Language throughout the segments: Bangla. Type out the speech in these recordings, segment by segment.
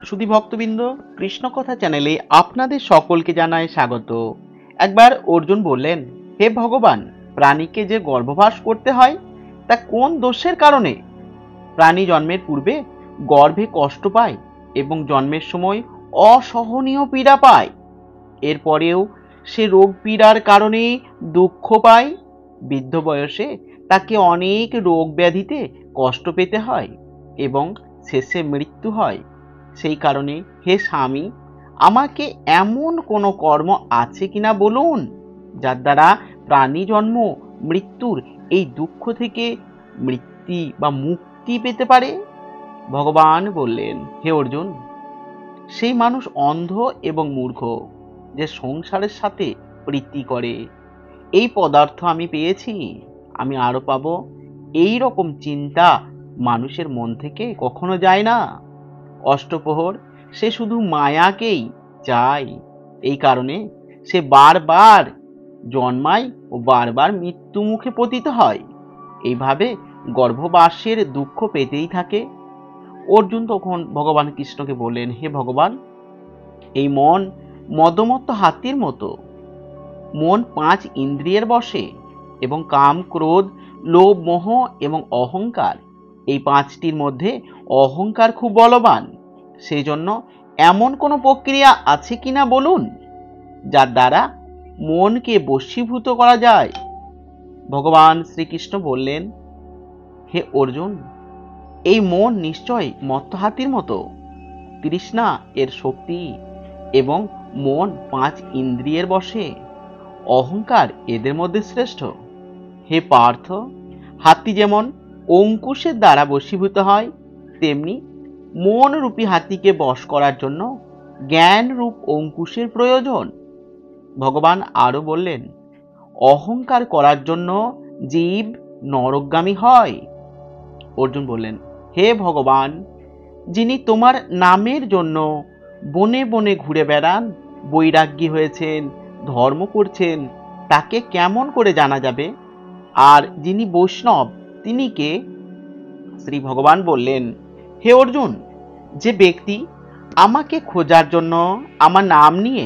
সুধী ভক্তবৃন্দ, কৃষ্ণ কথা চ্যানেলে আপনাদের সকলকে জানায় স্বাগত। একবার অর্জুন বললেন, হে ভগবান, প্রাণীকে যে গর্ভবাস করতে হয় তা কোন দোষের কারণে? প্রাণী জন্মের পূর্বে গর্ভে কষ্ট পায় এবং জন্মের সময় অসহনীয় পীড়া পায়। এরপরেও সে রোগ পীড়ার কারণে দুঃখ পায়। বৃদ্ধ বয়সে তাকে অনেক রোগ ব্যাধিতে কষ্ট পেতে হয় এবং শেষে মৃত্যু হয়। সেই কারণে হে স্বামী, আমাকে এমন কোনো কর্ম আছে কিনা বলুন, যার দ্বারা প্রাণী জন্ম মৃত্যুর এই দুঃখ থেকে মুক্তি পেতে পারে। ভগবান বললেন, হে অর্জুন, সেই মানুষ অন্ধ এবং মূর্খ যে সংসারের সাথে প্রীতি করে। এই পদার্থ আমি পেয়েছি, আমি আরো পাবো, এই রকম চিন্তা মানুষের মন থেকে কখনো যায় না। অষ্টপ্রহর সে শুধু মায়াকেই চায়। এই কারণে সে বারবার জন্মায় ও বারবার মৃত্যু মুখে পতিত হয়। এইভাবে গর্ভবাসের দুঃখ পেতেই থাকে। অর্জুন তখন ভগবান কৃষ্ণকে বললেন, হে ভগবান, এই মন মদমত্ত হাতির মতো। মন 5 ইন্দ্রিয়ের বশে এবং কাম, ক্রোধ, লোভ, মোহ এবং অহংকার, এই 5টির মধ্যে অহংকার খুব বলবান। সেই জন্য এমন কোনো প্রক্রিয়া আছে কিনা বলুন, যার দ্বারা মনকে বশীভূত করা যায়। ভগবান শ্রীকৃষ্ণ বললেন, হে অর্জুন, এই মন নিশ্চয় মত্ত হাতির মতো। তৃষ্ণা এর শক্তি এবং মন 5 ইন্দ্রিয়ের বশে। অহংকার এদের মধ্যে শ্রেষ্ঠ। হে পার্থ, হাতি যেমন অঙ্কুশের দ্বারা বশীভূত হয়, তেমনি মন রূপী হাতিকে বশ করার জন্য জ্ঞান রূপ অঙ্কুশের প্রয়োজন। ভগবান আরো বললেন, অহংকার করার জন্য জীব নরকগামী হয়। অর্জুন বললেন, হে ভগবান, যিনি তোমার নামের জন্য বনে বনে ঘুরে বেড়ান, বৈরাগ্যী হয়েছেন, ধর্ম করছেন, তাকে কেমন করে জানা যাবে? আর যিনি বৈষ্ণব, তিনি কে? শ্রী ভগবান বললেন, হে অর্জুন, যে ব্যক্তি আমাকে খোঁজার জন্য আমার নাম নিয়ে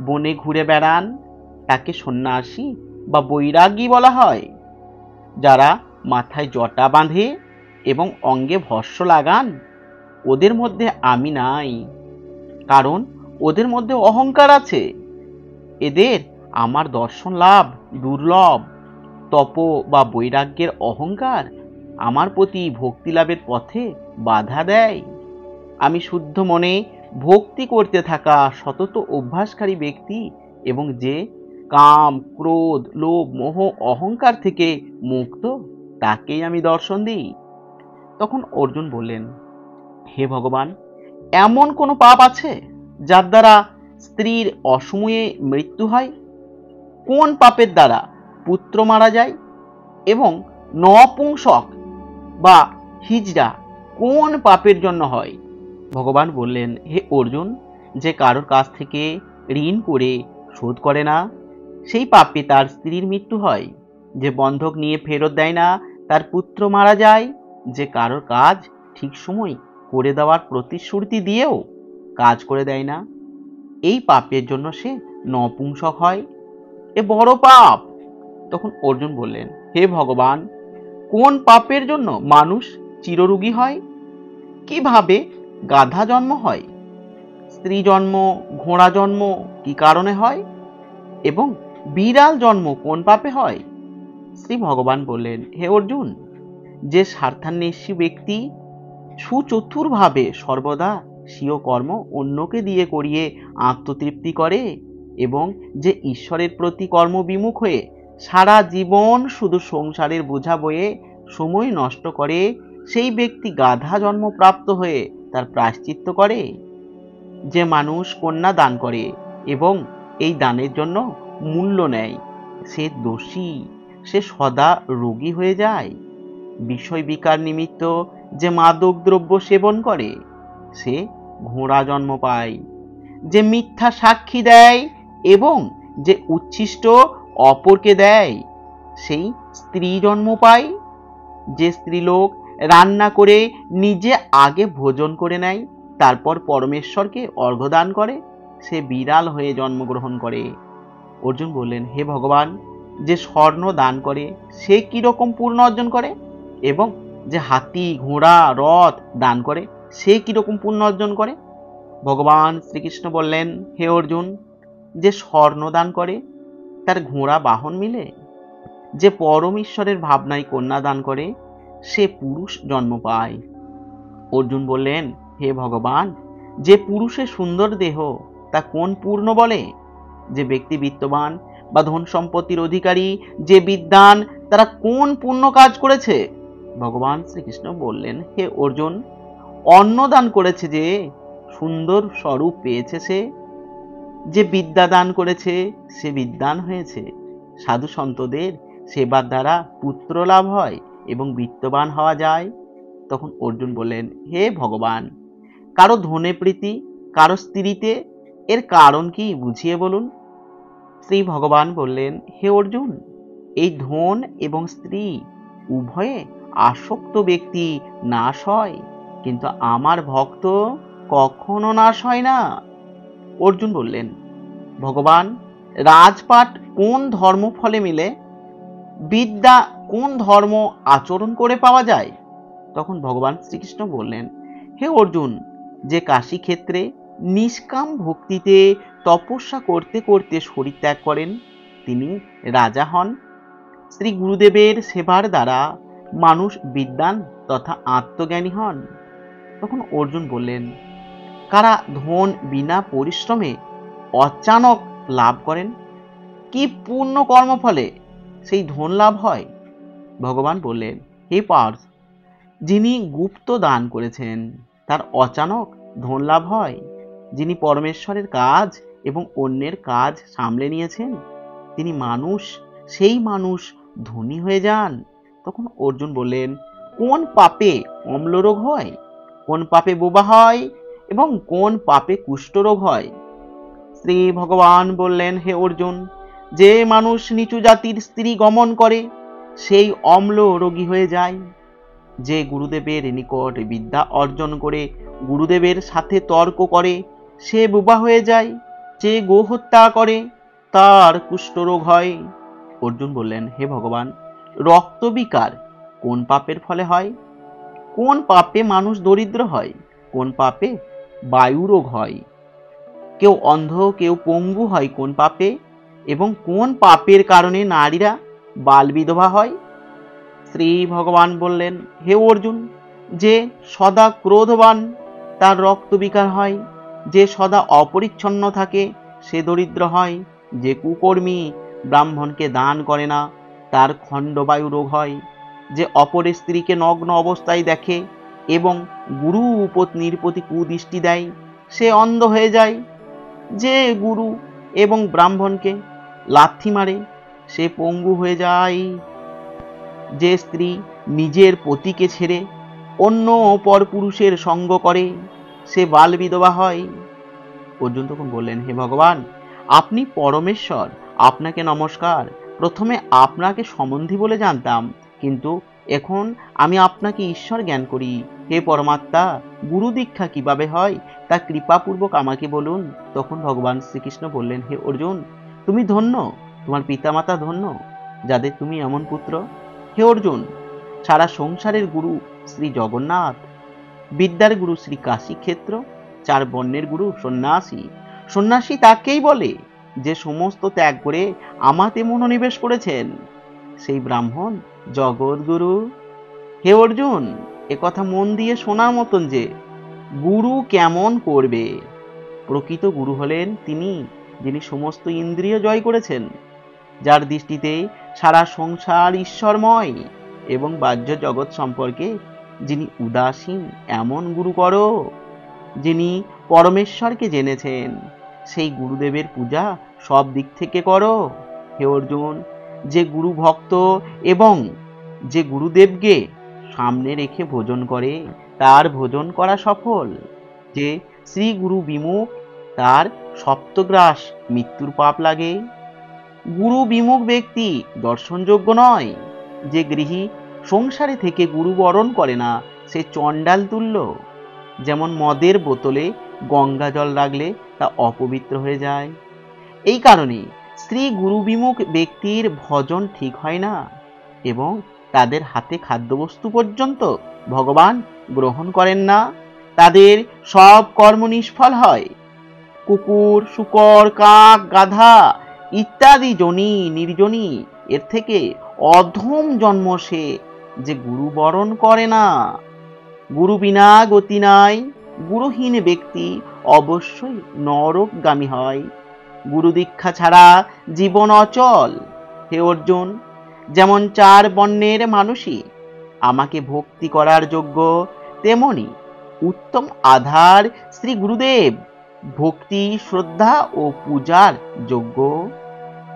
বনে ঘুরে বেড়ান, তাকে সন্ন্যাসী বা বৈরাগী বলা হয়। যারা মাথায় জটা বাঁধে এবং অঙ্গে ভস্য লাগান, ওদের মধ্যে আমি নাই, কারণ ওদের মধ্যে অহংকার আছে। এদের আমার দর্শন লাভ দুর্লভ। তপ বা বৈরাগ্যের অহংকার আমার প্রতি ভক্তি লাভের পথে বাধা দেয়। আমি শুদ্ধ মনে ভক্তি করতে থাকা সতত অভ্যাসকারী ব্যক্তি এবং যে কাম, ক্রোধ, লোভ, মোহ, অহংকার থেকে মুক্ত, তাকেই আমি দর্শন দিই। তখন অর্জুন বললেন, হে ভগবান, এমন কোনো পাপ আছে যার দ্বারা স্ত্রীর অসময়ে মৃত্যু হয়? কোন পাপের দ্বারা পুত্র মারা যায়? এবং নপুংসক বা হিজড়া কোন পাপের জন্য হয়? ভগবান বললেন, হে অর্জুন, যে কারোর কাছ থেকে ঋণ করে শোধ করে না, সেই পাপে তার স্ত্রীর মৃত্যু হয়। যে বন্ধক নিয়ে ফেরত দেয় না, তার পুত্র মারা যায়। যে কারোর কাজ ঠিক সময় করে দেওয়ার প্রতিশ্রুতি দিয়েও কাজ করে দেয় না, এই পাপের জন্য সে নপুংসক হয়। এ বড় পাপ। তখন অর্জুন বললেন, হে ভগবান, কোন পাপের জন্য মানুষ চিররোগী হয়? কিভাবে গাধা জন্ম হয়? স্ত্রী জন্ম, ঘোড়া জন্ম কি কারণে হয়? এবং বিড়াল জন্ম কোন পাপে হয়? শ্রী ভগবান বললেন, হে অর্জুন, যে স্বার্থান্বেষী ব্যক্তি সুচতুরভাবে সর্বদা স্বীয় কর্ম অন্যকে দিয়ে করিয়ে আত্মতৃপ্তি করে এবং যে ঈশ্বরের প্রতি কর্মবিমুখ হয়ে সারা জীবন শুধু সংসারের বোঝা বয়ে সময় নষ্ট করে, সেই ব্যক্তি গাধা জন্ম প্রাপ্ত হয়ে তার প্রায়শ্চিত্ত করে। যে মানুষ কন্যা দান করে এবং এই দানের জন্য মূল্য নেয়, সে দোষী, সে সদা রোগী হয়ে যায়। বিষয় বিকার নিমিত্ত যে মাদক দ্রব্য সেবন করে, সে ঘোড়া জন্ম পায়। যে মিথ্যা সাক্ষী দেয় এবং যে উচ্ছিষ্ট অপরকে দেয়, সেই স্ত্রী জন্ম পায়। যে স্ত্রীলোক রান্না করে নিজে আগে ভোজন করে নেয়, তারপর পরমেশ্বরকে অর্ঘ্য দান করে, সে বিড়াল হয়ে জন্মগ্রহণ করে। অর্জুন বললেন, হে ভগবান, যে স্বর্ণ দান করে সে কি রকম পূর্ণ অর্জন করে, এবং যে হাতি ঘোড়া রথ দান করে সে কি রকম পূর্ণ অর্জন করে? ভগবান শ্রীকৃষ্ণ বললেন, হে অর্জুন, যে স্বর্ণ দান করে তার ঘোড়া বাহন মিলে, যে পরম ঈশ্বরের ভাবনায় কন্যা দান করে সে পুরুষ জন্ম পায়। অর্জুন বললেন, হে ভগবান, যে পুরুষের সুন্দর দেহ তা কোন পূর্ণ বলে? যে ব্যক্তি বিত্তবান বা ধন সম্পত্তির অধিকারী, যে বিদ্বান, তারা কোন পূর্ণ কাজ করেছে? ভগবান শ্রীকৃষ্ণ বললেন, হে অর্জুন, অন্ন দান করেছে যে সুন্দর স্বরূপ পেয়েছে সে, যে বিদ্যা দান করেছে সে বিদ্বান হয়েছে। সাধু সন্তদের সেবার দ্বারা পুত্র লাভ হয় এবং বিত্তবান হওয়া যায়। তখন অর্জুন বললেন, হে ভগবান, কারো ধনে প্রীতি, কারো স্ত্রীতে, এর কারণ কি বুঝিয়ে বলুন। শ্রী ভগবান বললেন, হে অর্জুন, এই ধন এবং স্ত্রী উভয়ে আসক্ত ব্যক্তি নাশ হয়, কিন্তু আমার ভক্ত কখনো নাশ হয় না। অর্জুন বললেন, ভগবান, রাজপাট কোন ধর্ম ফলে মিলে? বিদ্যা কোন ধর্ম আচরণ করে পাওয়া যায়? তখন ভগবান শ্রীকৃষ্ণ বললেন, হে অর্জুন, যে কাশী ক্ষেত্রে নিষ্কাম ভক্তিতে তপস্যা করতে করতে শরীর ত্যাগ করেন তিনি রাজা হন। শ্রী গুরুদেবের সেবার দ্বারা মানুষ বিদ্বান তথা আত্মজ্ঞানী হন। তখন অর্জুন বললেন, কারা ধন বিনা পরিশ্রমে অচানক লাভ করেন, কি পূর্ণ কর্মফলে সেই ধন লাভ হয়? ভগবান বললেন, হে পার্থ, যিনি গুপ্ত দান করেছেন তার অচানক ধন লাভ হয়। যিনি পরমেশ্বরের কাজ এবং অন্যের কাজ সামলে নিয়েছেন তিনি মানুষ, সেই মানুষ ধনী হয়ে যান। তখন অর্জুন বললেন, কোন পাপে অম্লরোগ হয়, কোন পাপে বোবা হয় এবং কোন পাপে কুষ্ঠরোগ হয়? শ্রী ভগবান বললেন, হে অর্জুন, যে মানুষ নিচু জাতির স্ত্রী গমন করে সেই অম্ল রোগী হয়ে যায়। যে গুরুদেবের নিকট বিদ্যা অর্জন করে গুরুদেবের সাথে তর্ক করে সে বোবা হয়ে যায়। যে গো হত্যা করে তার কুষ্ঠরোগ হয়। অর্জুন বললেন, হে ভগবান, রক্তবিকার কোন পাপের ফলে হয়? কোন পাপে মানুষ দরিদ্র হয়? কোন পাপে বায়ু রোগ হয়? কেউ অন্ধ, কেউ পঙ্গু হয় কোন পাপে? এবং কোন পাপের কারণে নারীরা বাল বিধবা হয়? শ্রী ভগবান বললেন, হে অর্জুন, যে সদা ক্রোধবান তার রক্তবিকার হয়। যে সদা অপরিচ্ছন্ন থাকে সে দরিদ্র হয়। যে কুকর্মী ব্রাহ্মণকে দান করে না তার খণ্ডবায়ু রোগ হয়। যে অপরের স্ত্রীকে নগ্ন অবস্থায় দেখে এবং গুরু পত্নীর প্রতি কুদৃষ্টি দেয় সে অন্ধ হয়ে যায়। যে গুরু এবং ব্রাহ্মণকে লাথি মারে সে পঙ্গু হয়ে যায়। যে স্ত্রী নিজের পতিকে ছেড়ে অন্য পরপুরুষের সঙ্গ করে সে বাল বিধবা হয়। অর্জুন তখন বললেন, হে ভগবান, আপনি পরমেশ্বর, আপনাকে নমস্কার। প্রথমে আপনাকে সম্বন্ধী বলে জানতাম, কিন্তু এখন আমি আপনাকে ঈশ্বর জ্ঞান করি। হে পরমাত্মা, গুরু দীক্ষা কিভাবে হয় তা কৃপাপূর্বক আমাকে বলুন। তখন ভগবান শ্রীকৃষ্ণ বললেন, হে অর্জুন, তুমি ধন্য, তোমার পিতামাতা ধন্য যাদের তুমি এমন পুত্র। হে অর্জুন, সারা সংসারের গুরু শ্রী জগন্নাথ, বিদ্যার গুরু শ্রী কাশী ক্ষেত্র, চার বর্ণের গুরু সন্ন্যাসী। সন্ন্যাসী তাকেই বলে যে সমস্ত ত্যাগ করে আমাতে মনোনিবেশ করেছেন, সেই ব্রাহ্মণ জগৎগুরু। হে অর্জুন, একথা মন দিয়ে শোনার মতন যে গুরু কেমন করবে। প্রকৃত গুরু হলেন তিনি যিনি সমস্ত ইন্দ্রিয় জয় করেছেন, যার দৃষ্টিতে সারা সংসার ঈশ্বরময় এবং বাহ্য জগৎ সম্পর্কে যিনি উদাসীন এমন গুরু করো। যিনি পরমেশ্বরকে জেনেছেন সেই গুরুদেবের পূজা সব দিক থেকে করো। হে অর্জুন, যে গুরু ভক্ত এবং যে গুরুদেবকে সামনে রেখে ভোজন করে তার ভোজন করা সফল। যে শ্রী গুরু বিমুখ তার সপ্তগ্রাস মৃত্যুর পাপ লাগে। গুরু বিমুখ ব্যক্তি দর্শনযোগ্য নয়। যে গৃহী সংসারে থেকে গুরু বরণ করে না সে চণ্ডাল তুল্য। যেমন মদের বোতলে গঙ্গা জল রাখলে তা অপবিত্র হয়ে যায়। এই কারণে স্ত্রী গুরুবিমুখ ব্যক্তির ভজন ঠিক হয় না এবং তাদের হাতে খাদ্যবস্তু পর্যন্ত ভগবান গ্রহণ করেন না। তাদের সব কর্ম নিষ্ফল হয়। কুকুর, শূকর, কাক, গাধা ইত্যাদি জনি নির্জনী এর থেকে অধম জন্ম সে যে গুরু বরণ করে না। গুরু বিনা গতি নাই। গুরুহীন ব্যক্তি অবশ্যই নরকগামী হয়। গুরু দীক্ষা ছাড়া জীবন অচল। হে অর্জুন, যেমন 4 বর্ণের মানুষই আমাকে ভক্তি করার যোগ্য, তেমনি উত্তম আধার শ্রী গুরুদেব ভক্তি, শ্রদ্ধা ও পূজার যোগ্য।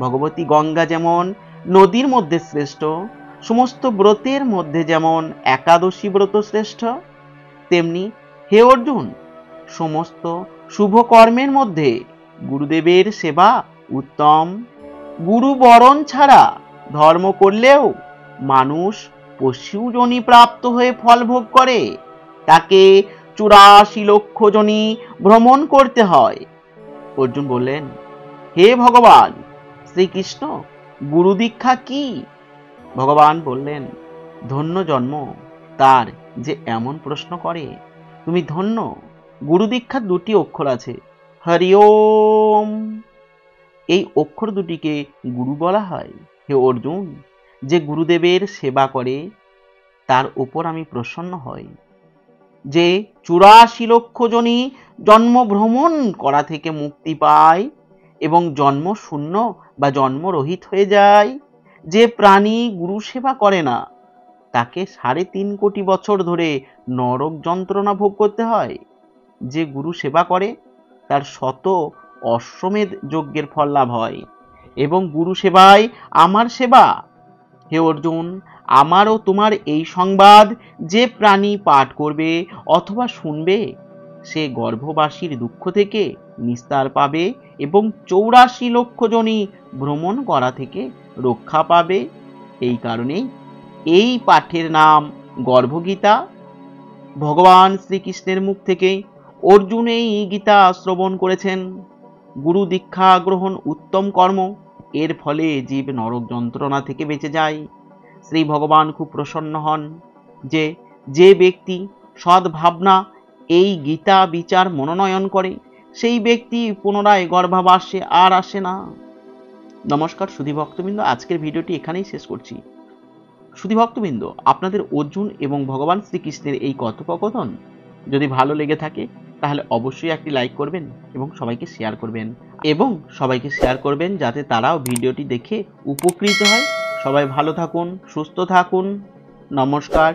ভগবতী গঙ্গা যেমন নদীর মধ্যে শ্রেষ্ঠ, সমস্ত ব্রতের মধ্যে যেমন একাদশী ব্রত শ্রেষ্ঠ, তেমনি হে অর্জুন, সমস্ত শুভ কর্মের মধ্যে গুরুদেবের সেবা উত্তম। গুরু বরণ ছাড়া ধর্ম করলেও মানুষ পশু যোনি প্রাপ্ত হয়ে ফল ভোগ করে। তাকে 84 লক্ষ যোনি ভ্রমণ করতে হয়। অর্জুন বললেন, হে ভগবান শ্রীকৃষ্ণ, গুরু দীক্ষা কি? ভগবান বললেন, ধন্য জন্ম তার যে এমন প্রশ্ন করে। তুমি ধন্য। গুরু দীক্ষার 2টি অক্ষর আছে, হরি ওম। এই অক্ষর দুটিকে গুরু বলা হয়। হে অর্জুন, যে গুরুদেবের সেবা করে তার উপর আমি প্রসন্ন হই। যে 84 লক্ষ জনই জন্ম ভ্রমণ করা থেকে মুক্তি পায় এবং জন্ম শূন্য বা জন্মরহিত হয়ে যায়। যে প্রাণী গুরু সেবা করে না তাকে 3.5 কোটি বছর ধরে নরক যন্ত্রণা ভোগ করতে হয়। যে গুরু সেবা করে তার 100 অশ্বমেধ যজ্ঞের ফল লাভ হয় এবং গুরু সেবায় আমার সেবা। হে অর্জুন, আমার ও তোমার এই সংবাদ যে প্রাণী পাঠ করবে অথবা শুনবে সে গর্ভবাসীর দুঃখ থেকে নিস্তার পাবে এবং 84 লক্ষ জনই ভ্রমণ করা থেকে রক্ষা পাবে। এই কারণেই এই পাঠের নাম গর্ভগীতা। ভগবান শ্রীকৃষ্ণের মুখ থেকে অর্জুন এই গীতা শ্রবণ করেছেন। গুরু দীক্ষা গ্রহণ উত্তম কর্ম, এর ফলে জীব নরক যন্ত্রণা থেকে বেঁচে যায়। শ্রী ভগবান খুব প্রসন্ন হন যে যে ব্যক্তি সদ্ভাবনা এই গীতা বিচার মনোনয়ন করে সেই ব্যক্তি পুনরায় গর্ভাবাসে আর আসে না। নমস্কার সুধী ভক্তবৃন্দ, আজকের ভিডিওটি এখানেই শেষ করছি। সুধী ভক্তবৃন্দ, আপনাদের অর্জুন এবং ভগবান শ্রীকৃষ্ণের এই কথোপকথন যদি ভালো লেগে থাকে তাহলে অবশ্যই একটি লাইক করবেন এবং সবাইকে শেয়ার করবেন যাতে তারাও ভিডিওটি দেখে উপকৃত হয়। সবাই ভালো থাকুন, সুস্থ থাকুন। নমস্কার।